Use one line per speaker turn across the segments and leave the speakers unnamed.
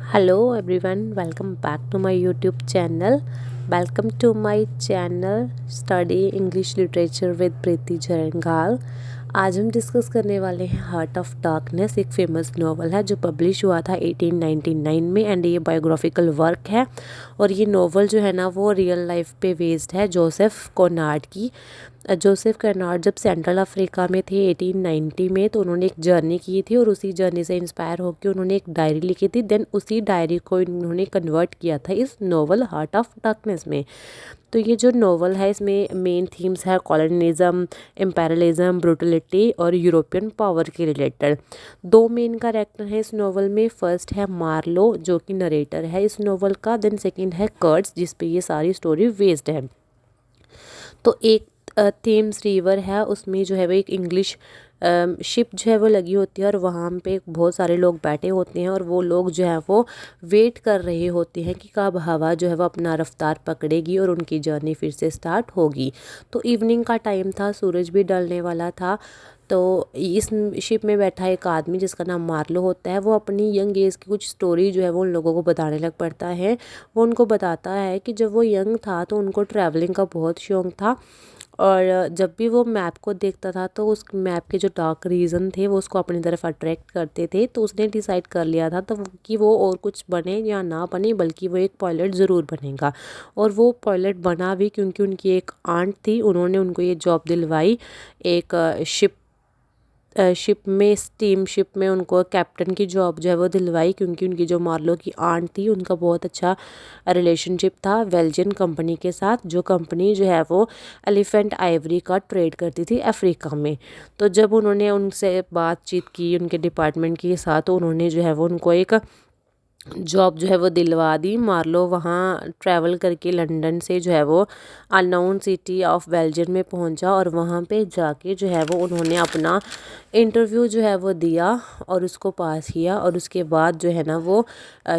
Hello everyone, welcome back to my YouTube channel. Welcome to my channel Study English Literature with प्रीति जरंगाल। आज हम discuss करने वाले हैं heart of darkness. एक famous novel है जो पब्लिश हुआ था 1899 में एंड ये बायोग्राफिकल वर्क है। और ये नॉवल जो है ना वो रियल लाइफ पे बेस्ड है, जोसेफ कॉनार्ड की। जोसेफ कर्नाड जब सेंट्रल अफ्रीका में थे 1890 में, तो उन्होंने एक जर्नी की थी और उसी जर्नी से इंस्पायर होकर उन्होंने एक डायरी लिखी थी। देन उसी डायरी को इन्होंने कन्वर्ट किया था इस नॉवल हार्ट ऑफ डार्कनेस में। तो ये जो नॉवल है इसमें मेन थीम्स है कॉलोनिज्म, इम्पेरियलिज्म, ब्रूटलिटी और यूरोपियन पावर के रिलेटेड। दो मेन कैरेक्टर हैं इस नॉवल में। फर्स्ट है मार्लो जो कि नरेटर है इस नॉवल का। देन सेकंड है कर्ट्स जिस पे ये सारी स्टोरी बेस्ड है। तो एक थेम्स रिवर है, उसमें जो है वो एक इंग्लिश शिप जो है वो लगी होती है और वहाँ पे बहुत सारे लोग बैठे होते हैं और वो लोग जो है वो वेट कर रहे होते हैं कि कब हवा जो है वो अपना रफ्तार पकड़ेगी और उनकी जर्नी फिर से स्टार्ट होगी। तो इवनिंग का टाइम था, सूरज भी ढलने वाला था। तो इस शिप में बैठा एक आदमी जिसका नाम मार्लो होता है, वो अपनी यंग एज की कुछ स्टोरी जो है वो उन लोगों को बताने लग पड़ता है। वो उनको बताता है कि जब वो यंग था तो उनको ट्रैवलिंग का बहुत शौक़ था और जब भी वो मैप को देखता था तो उस मैप के जो डार्क रीजन थे वो उसको अपनी तरफ अट्रैक्ट करते थे। तो उसने डिसाइड कर लिया था तो कि वो और कुछ बने या ना बने बल्कि वो एक पायलट ज़रूर बनेगा। और वो पायलट बना भी क्योंकि उनकी एक आंट थी, उन्होंने उनको ये जॉब दिलवाई। एक शिप में, स्टीम शिप में उनको कैप्टन की जॉब जो है वो दिलवाई क्योंकि उनकी जो मार्लो की आंट थी उनका बहुत अच्छा रिलेशनशिप था बेल्जियन कंपनी के साथ, जो कंपनी जो है वो एलिफेंट आइवरी का ट्रेड करती थी अफ्रीका में। तो जब उन्होंने उनसे बातचीत की उनके डिपार्टमेंट के साथ, तो उन्होंने जो है वो उनको एक जॉब जो है वो दिलवा दी। मार्लो वहाँ ट्रैवल करके लंदन से जो है वो अननोन सिटी ऑफ बेल्जियम में पहुँचा और वहाँ पे जाके जो है वो उन्होंने अपना इंटरव्यू जो है वो दिया और उसको पास किया। और उसके बाद जो है ना वो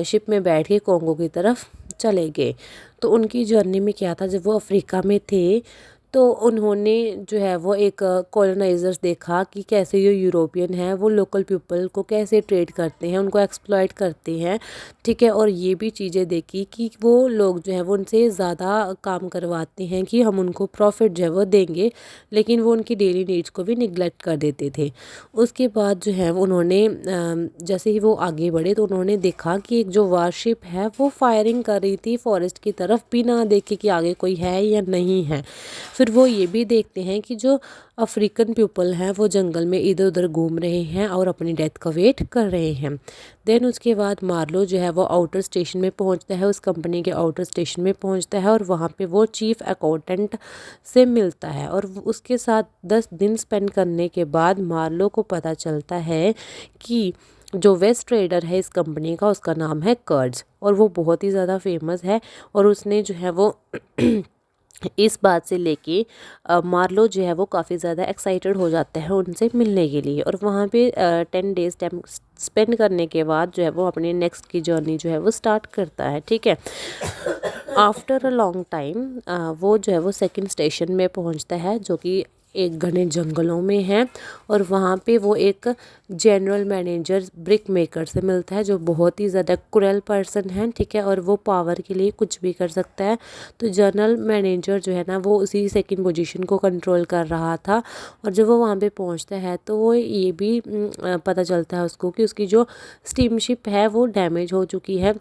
शिप में बैठ के कॉन्गो की तरफ चले गए। तो उनकी जर्नी में क्या था, जब वो अफ्रीका में थे तो उन्होंने जो है वो एक कॉलोनाइजर्स देखा कि कैसे ये यूरोपियन है वो लोकल पीपल को कैसे ट्रेड करते हैं, उनको एक्सप्लॉइट करते हैं, ठीक है। और ये भी चीज़ें देखी कि वो लोग जो है वो उनसे ज़्यादा काम करवाते हैं कि हम उनको प्रॉफिट जो है वो देंगे, लेकिन वो उनकी डेली नीड्स को भी निगलेक्ट कर देते थे। उसके बाद जो है उन्होंने जैसे ही वो आगे बढ़े तो उन्होंने देखा कि एक जो वारशिप है वो फायरिंग कर रही थी फॉरेस्ट की तरफ बिना देखे कि आगे कोई है या नहीं है। फिर वो ये भी देखते हैं कि जो अफ्रीकन पीपल हैं वो जंगल में इधर उधर घूम रहे हैं और अपनी डेथ का वेट कर रहे हैं। देन उसके बाद मार्लो जो है वो आउटर स्टेशन में पहुंचता है, उस कंपनी के आउटर स्टेशन में पहुंचता है और वहाँ पे वो चीफ अकाउंटेंट से मिलता है। और उसके साथ 10 दिन स्पेंड करने के बाद मार्लो को पता चलता है कि जो वेस्ट ट्रेडर है इस कंपनी का उसका नाम है कर्ट्स और वो बहुत ही ज़्यादा फेमस है। और उसने जो है वो इस बात से लेके मार्लो जो है वो काफ़ी ज़्यादा एक्साइटेड हो जाता है उनसे मिलने के लिए। और वहाँ पे 10 डेज टाइम स्पेंड करने के बाद जो है वो अपने नेक्स्ट की जर्नी जो है वो स्टार्ट करता है, ठीक है। आफ्टर अ लॉन्ग टाइम वो जो है वो सेकंड स्टेशन में पहुँचता है जो कि एक घने जंगलों में है। और वहाँ पे वो एक जनरल मैनेजर ब्रिक मेकर से मिलता है जो बहुत ही ज़्यादा क्रूएल पर्सन है, ठीक है। और वो पावर के लिए कुछ भी कर सकता है। तो जनरल मैनेजर जो है ना वो उसी सेकंड पोजीशन को कंट्रोल कर रहा था। और जब वो वहाँ पे पहुँचता है तो वो ये भी पता चलता है उसको कि उसकी जो स्टीमशिप है वो डैमेज हो चुकी है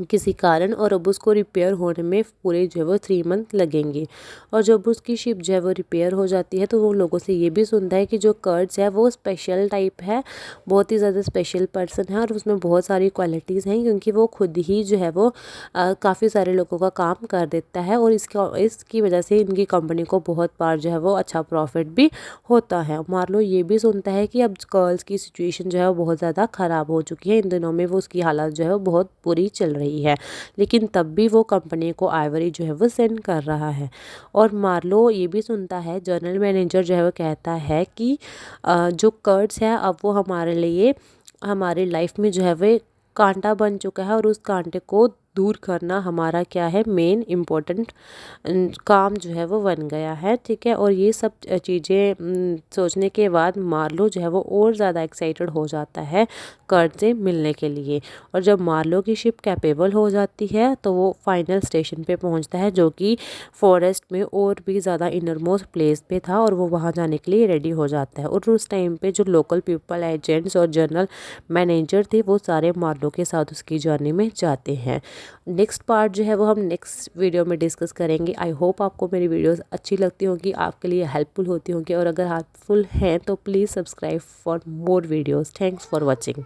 किसी कारण और अब उसको रिपेयर होने में पूरे जो है वो 3 मंथ लगेंगे। और जब उसकी शिप जो है वो रिपेयर हो जाती है तो वो लोगों से ये भी सुनता है कि जो कर्ट्स है वो स्पेशल टाइप है, बहुत ही ज़्यादा स्पेशल पर्सन है और उसमें बहुत सारी क्वालिटीज़ हैं क्योंकि वो खुद ही जो है वो काफ़ी सारे लोगों का काम कर देता है। और इसकी वजह से इनकी कंपनी को बहुत बार जो है वो अच्छा प्रॉफिट भी होता है। मार्लो ये भी सुनता है कि अब कर्ल्स की सिचुएशन जो है वो बहुत ज़्यादा ख़राब हो चुकी है, इन दिनों में वो उसकी हालत जो है वो बहुत बुरी चल रही है, लेकिन तब भी वो कंपनी को आइवरी जो है वो सेंड कर रहा है। और मार्लो ये भी सुनता है, जनरल मैनेजर जो है वो कहता है कि जो कर्ट्स है अब वो हमारे लिए हमारी लाइफ में जो है वो कांटा बन चुका है और उस कांटे को दूर करना हमारा क्या है मेन इम्पोर्टेंट काम जो है वो बन गया है। ठीक है, और ये सब चीज़ें सोचने के बाद मार्लो जो है वो और ज़्यादा एक्साइटेड हो जाता है कर्ट से मिलने के लिए। और जब मार्लो की शिप कैपेबल हो जाती है तो वो फाइनल स्टेशन पे पहुंचता है जो कि फॉरेस्ट में और भी ज़्यादा इनरमोस्ट प्लेस पे था, और वो वहाँ जाने के लिए रेडी हो जाता है। और उस टाइम पे जो लोकल पीपल, एजेंट्स और जनरल मैनेजर थे वो सारे मार्लो के साथ उसकी जर्नी में जाते हैं। नेक्स्ट पार्ट जो है वो हम नेक्स्ट वीडियो में डिस्कस करेंगे। आई होप आपको मेरी वीडियोस अच्छी लगती होंगी, आपके लिए हेल्पफुल होती होंगी, और अगर हेल्पफुल हैं तो please subscribe for more videos. Thanks for watching.